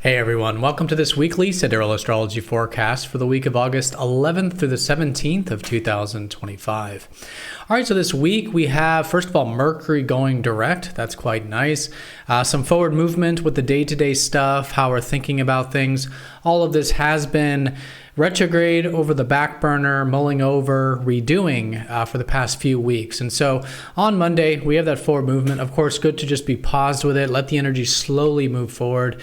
Hey everyone, welcome to this weekly Sidereal Astrology forecast for the week of August 11th through the 17th of 2025. All right, so this week we have, first of all, Mercury going direct. That's quite nice. Some forward movement with the day-to-day stuff, how we're thinking about things. All of this has been retrograde, over the back burner, mulling over, redoing for the past few weeks. And so on Monday, we have that forward movement. Of course, good to just be paused with it, let the energy slowly move forward.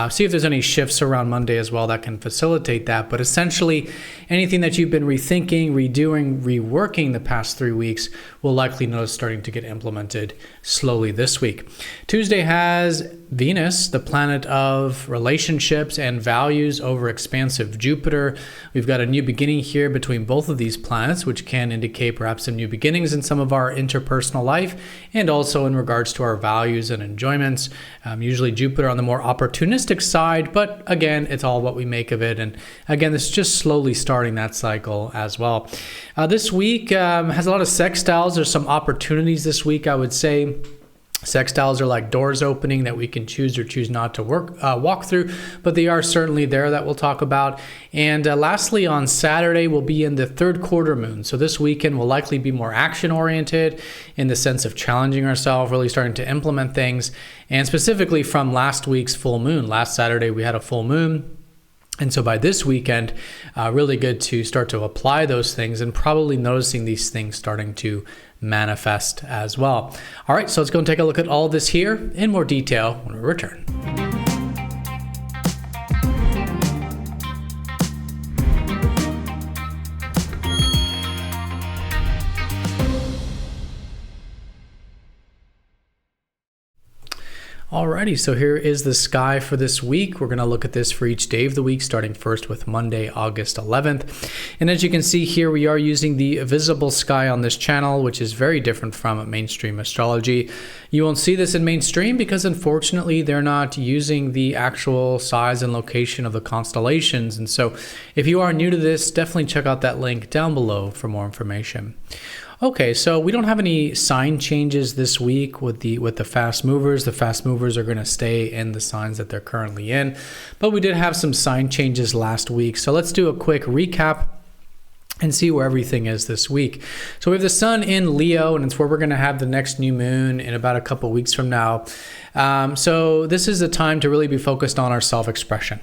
See if there's any shifts around Monday as well that can facilitate that. But essentially, anything that you've been rethinking, redoing, reworking the past 3 weeks will likely notice starting to get implemented slowly this week. Tuesday has Venus, the planet of relationships and values, over expansive Jupiter. We've got a new beginning here between both of these planets, which can indicate perhaps some new beginnings in some of our interpersonal life and also in regards to our values and enjoyments. Usually Jupiter on the more opportunistic side, but again, it's all what we make of it. And again, this is just slowly starting that cycle as well. This week has a lot of sextiles. There's some opportunities this week, I would say. Sextiles are like doors opening that we can choose or choose not to walk through, but they are certainly there that we'll talk about. And lastly, on Saturday, we'll be in the third quarter moon. So this weekend will likely be more action oriented in the sense of challenging ourselves, really starting to implement things. And specifically from last week's full moon. Last Saturday, we had a full moon. And so by this weekend, really good to start to apply those things and probably noticing these things starting to manifest as well. All right, so let's go and take a look at all this here in more detail when we return. Alrighty, so here is the sky for this week. We're going to look at this for each day of the week, starting first with Monday, August 11th. And as you can see here, we are using the visible sky on this channel, which is very different from mainstream astrology. You won't see this in mainstream because unfortunately they're not using the actual size and location of the constellations. And so if you are new to this, definitely check out that link down below for more information. Okay, so we don't have any sign changes this week with the fast movers. The fast movers are going to stay in the signs that they're currently in, but we did have some sign changes last week. So let's do a quick recap and see where everything is this week. So we have the sun in Leo, and it's where we're going to have the next new moon in about a couple weeks from now. So this is a time to really be focused on our self-expression.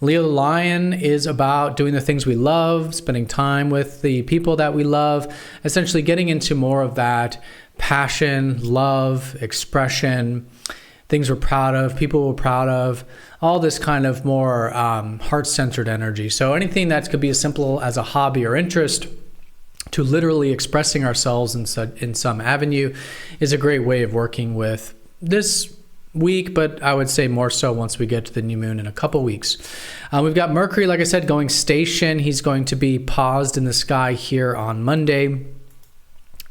Leo the Lion is about doing the things we love, spending time with the people that we love, essentially getting into more of that passion, love, expression, things we're proud of, people we're proud of, all this kind of more heart-centered energy. So anything that could be as simple as a hobby or interest to literally expressing ourselves in some avenue is a great way of working with this week, but I would say more so once we get to the new moon in a couple weeks. We've got Mercury, like I said, going station. He's going to be paused in the sky here on Monday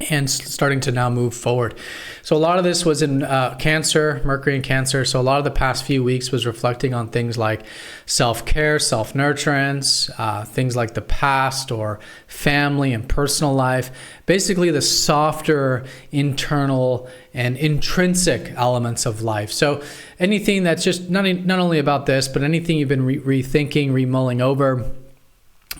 and starting to now move forward. So a lot of this was in Cancer, Mercury in Cancer. So a lot of the past few weeks was reflecting on things like self-care, self-nurturance, things like the past or family and personal life. Basically the softer internal and intrinsic elements of life. So anything that's just not only about this, but anything you've been rethinking, remulling over,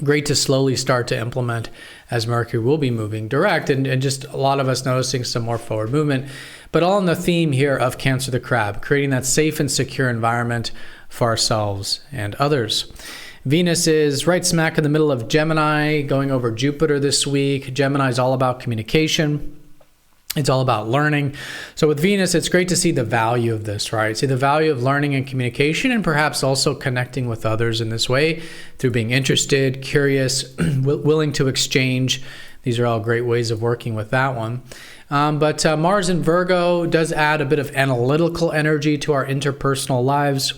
great to slowly start to implement as Mercury will be moving direct and just a lot of us noticing some more forward movement, but all in the theme here of Cancer the Crab, creating that safe and secure environment for ourselves and others. Venus is right smack in the middle of Gemini, going over Jupiter this week. Gemini is all about communication. It's all about learning. So with Venus, it's great to see the value of this, right? See the value of learning and communication and perhaps also connecting with others in this way through being interested, curious, willing to exchange. These are all great ways of working with that one. But Mars in Virgo does add a bit of analytical energy to our interpersonal lives.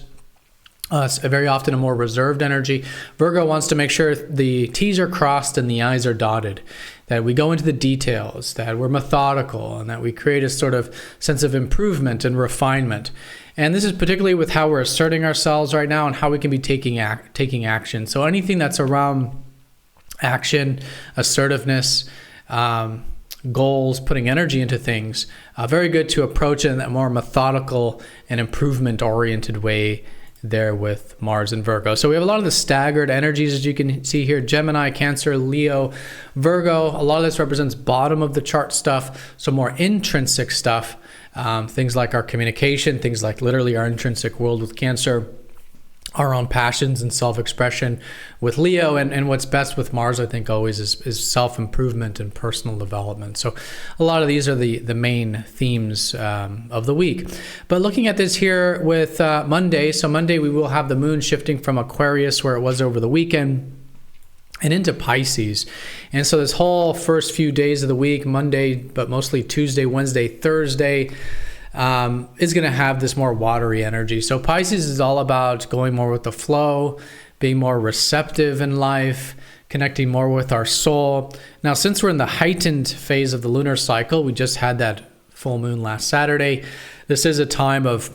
Very often a more reserved energy. Virgo wants to make sure the T's are crossed and the I's are dotted, that we go into the details, that we're methodical, and that we create a sort of sense of improvement and refinement. And this is particularly with how we're asserting ourselves right now and how we can be taking action. So anything that's around action, assertiveness, goals, putting energy into things, very good to approach it in that more methodical and improvement-oriented way there with Mars and Virgo. So we have a lot of the staggered energies, as you can see here: Gemini, Cancer, Leo, Virgo. A lot of this represents bottom of the chart stuff, so more intrinsic stuff. Things like our communication, things like literally our intrinsic world with Cancer, our own passions and self-expression with Leo, and what's best with Mars, I think, always is self-improvement and personal development. So a lot of these are the main themes of the week. But looking at this here with Monday, so Monday we will have the moon shifting from Aquarius, where it was over the weekend, and into Pisces. And so this whole first few days of the week, Monday, but mostly Tuesday, Wednesday, Thursday, is going to have this more watery energy. So Pisces is all about going more with the flow, being more receptive in life, connecting more with our soul. Now, since we're in the heightened phase of the lunar cycle, we just had that full moon last Saturday, this is a time of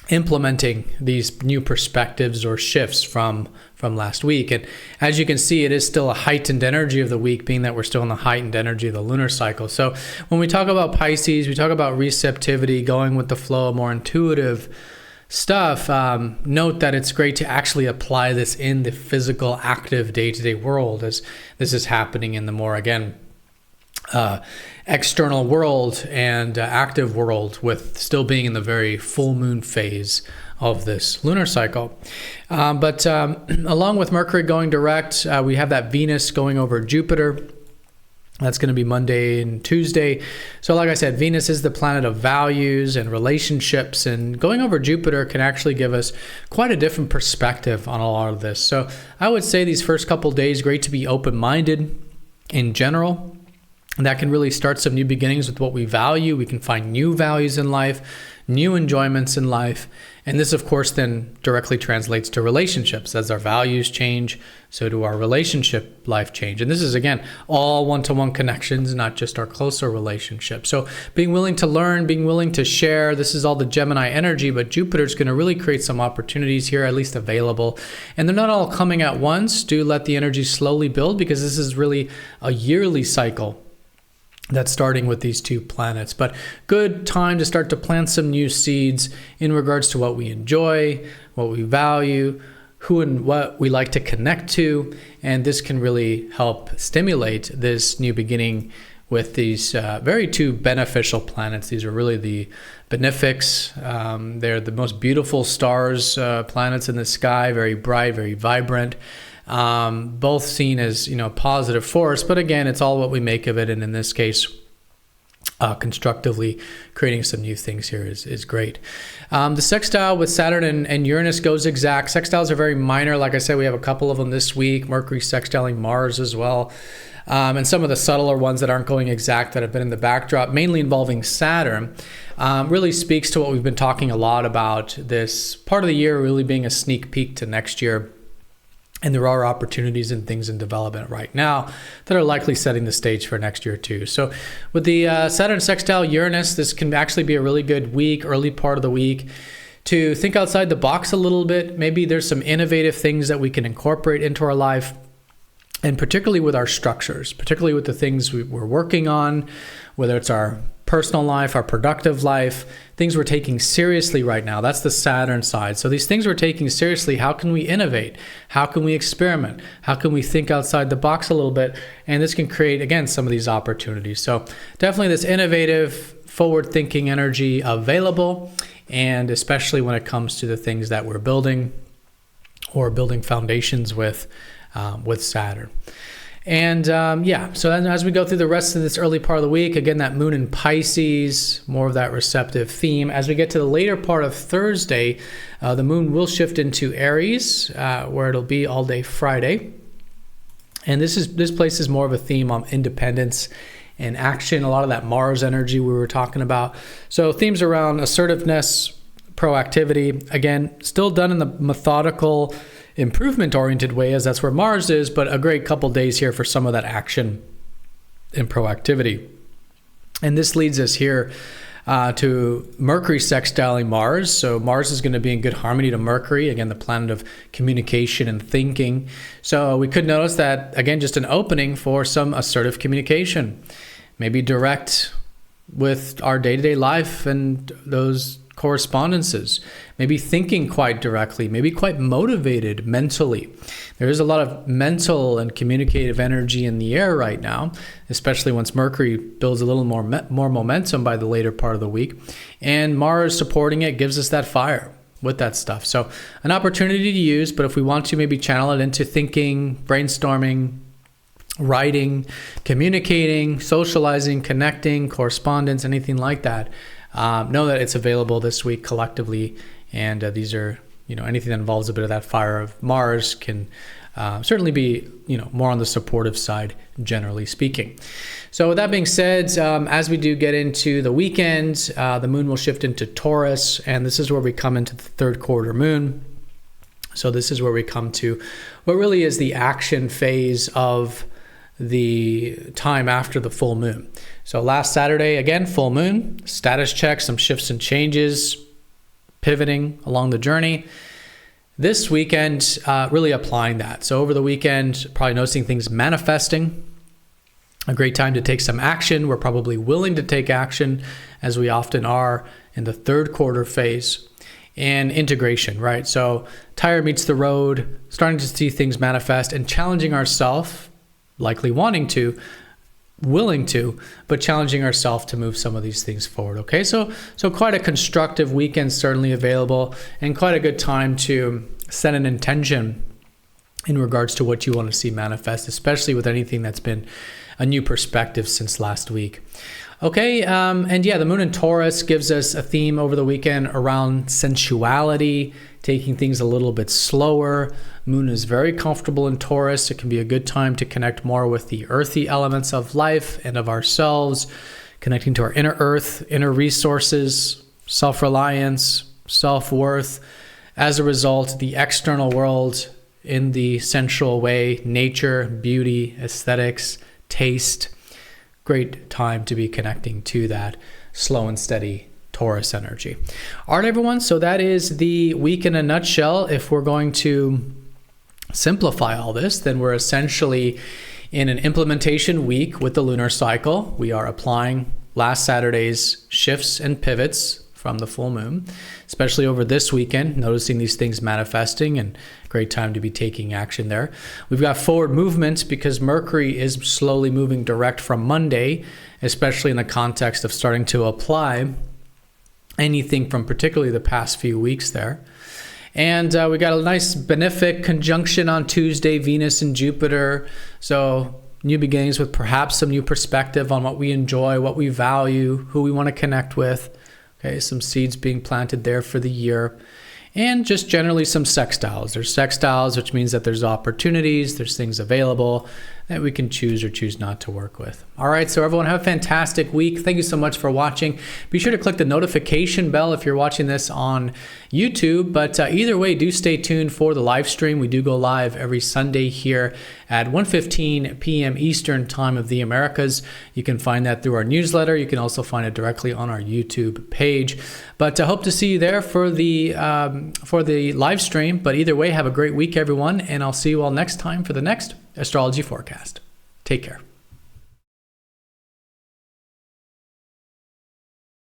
implementing these new perspectives or shifts from last week. And as you can see, it is still a heightened energy of the week, being that we're still in the heightened energy of the lunar cycle. So when we talk about Pisces, we talk about receptivity, going with the flow, more intuitive stuff. Note that it's great to actually apply this in the physical, active, day-to-day world, as this is happening in the more, again, external world and active world, with still being in the very full moon phase of this lunar cycle. But along with Mercury going direct, we have that Venus going over Jupiter. That's going to be Monday and Tuesday. So like I said, Venus is the planet of values and relationships, and going over Jupiter can actually give us quite a different perspective on a lot of this. So I would say these first couple days, great to be open-minded in general. That can really start some new beginnings with what we value. We can find new values in life, new enjoyments in life. And this, of course, then directly translates to relationships. As our values change, so do our relationship life change. And this is, again, all one-to-one connections, not just our closer relationships. So being willing to learn, being willing to share, this is all the Gemini energy, but Jupiter's going to really create some opportunities here, at least available. And they're not all coming at once. Do let the energy slowly build, because this is really a yearly cycle that's starting with these two planets. But good time to start to plant some new seeds in regards to what we enjoy, what we value, who and what we like to connect to. And this can really help stimulate this new beginning with these very two beneficial planets. These are really the benefics. They're the most beautiful stars, planets in the sky, very bright, very vibrant. Both seen as, positive force, but again, it's all what we make of it. And in this case, constructively creating some new things here is great. The sextile with Saturn and Uranus goes exact. Sextiles are very minor. Like I said, we have a couple of them this week. Mercury sextiling Mars as well. And some of the subtler ones that aren't going exact that have been in the backdrop, mainly involving Saturn, really speaks to what we've been talking a lot about this part of the year, really being a sneak peek to next year. And there are opportunities and things in development right now that are likely setting the stage for next year too. So with the Saturn sextile Uranus, this can actually be a really good week, early part of the week, to think outside the box a little bit. Maybe there's some innovative things that we can incorporate into our life, and particularly with our structures, particularly with the things we're working on, whether it's our personal life, our productive life, things we're taking seriously right now. That's the Saturn side. So these things we're taking seriously, how can we innovate? How can we experiment? How can we think outside the box a little bit? And this can create, again, some of these opportunities. So definitely this innovative, forward-thinking energy available, and especially when it comes to the things that we're building or building foundations with Saturn. And so then as we go through the rest of this early part of the week, again, that moon in Pisces, more of that receptive theme. As we get to the later part of Thursday, the moon will shift into Aries, where it'll be all day Friday. And this place is more of a theme on independence and action, a lot of that Mars energy we were talking about. So themes around assertiveness, proactivity, again, still done in the methodical, improvement-oriented way, as that's where Mars is, but a great couple days here for some of that action and proactivity. And this leads us here to Mercury sextiling Mars. So Mars is going to be in good harmony to Mercury, again, the planet of communication and thinking. So we could notice that, again, just an opening for some assertive communication, maybe direct with our day-to-day life and those correspondences, maybe thinking quite directly, maybe quite motivated mentally. There is a lot of mental and communicative energy in the air right now, especially once Mercury builds a little more momentum by the later part of the week. And Mars supporting it gives us that fire with that stuff. So an opportunity to use, but if we want to maybe channel it into thinking, brainstorming, writing, communicating, socializing, connecting, correspondence, anything like that, know that it's available this week collectively. And these are, anything that involves a bit of that fire of Mars can certainly be, more on the supportive side, generally speaking. So with that being said, as we do get into the weekend, the moon will shift into Taurus, and this is where we come into the third quarter moon. So this is where we come to what really is the action phase of the time after the full moon. So last Saturday, again, full moon, status check, some shifts and changes, pivoting along the journey. This weekend, really applying that. So over the weekend, probably noticing things manifesting. A great time to take some action. We're probably willing to take action, as we often are in the third quarter phase. And integration, right? So tire meets the road, starting to see things manifest and challenging ourselves, likely wanting to, willing to, but challenging ourselves to move some of these things forward. Okay, so quite a constructive weekend certainly available, and quite a good time to set an intention in regards to what you want to see manifest, especially with anything that's been a new perspective since last week. Okay, and yeah, the moon in Taurus gives us a theme over the weekend around sensuality, taking things a little bit slower. Moon is very comfortable in Taurus. It can be a good time to connect more with the earthy elements of life and of ourselves, connecting to our inner earth, inner resources, self-reliance, self-worth. As a result, the external world in the sensual way, nature, beauty, aesthetics, taste. Great time to be connecting to that slow and steady Taurus energy. All right, everyone. So that is the week in a nutshell. If we're going to simplify all this, then we're essentially in an implementation week with the lunar cycle. We are applying last Saturday's shifts and pivots from the full moon, especially over this weekend, noticing these things manifesting, and great time to be taking action there. We've got forward movement because Mercury is slowly moving direct from Monday, especially in the context of starting to apply anything from particularly the past few weeks there. And we got a nice benefic conjunction on Tuesday, Venus and Jupiter. So new beginnings with perhaps some new perspective on what we enjoy, what we value, who we want to connect with. Okay, some seeds being planted there for the year. And just generally some sextiles. There's sextiles, which means that there's opportunities, there's things available that we can choose or choose not to work with. All right, so everyone have a fantastic week. Thank you so much for watching. Be sure to click the notification bell if you're watching this on YouTube. But either way, do stay tuned for the live stream. We do go live every Sunday here at 1:15 p.m. Eastern Time of the Americas. You can find that through our newsletter. You can also find it directly on our YouTube page. But I hope to see you there for the live stream. But either way, have a great week, everyone. And I'll see you all next time for the next astrology forecast. Take care.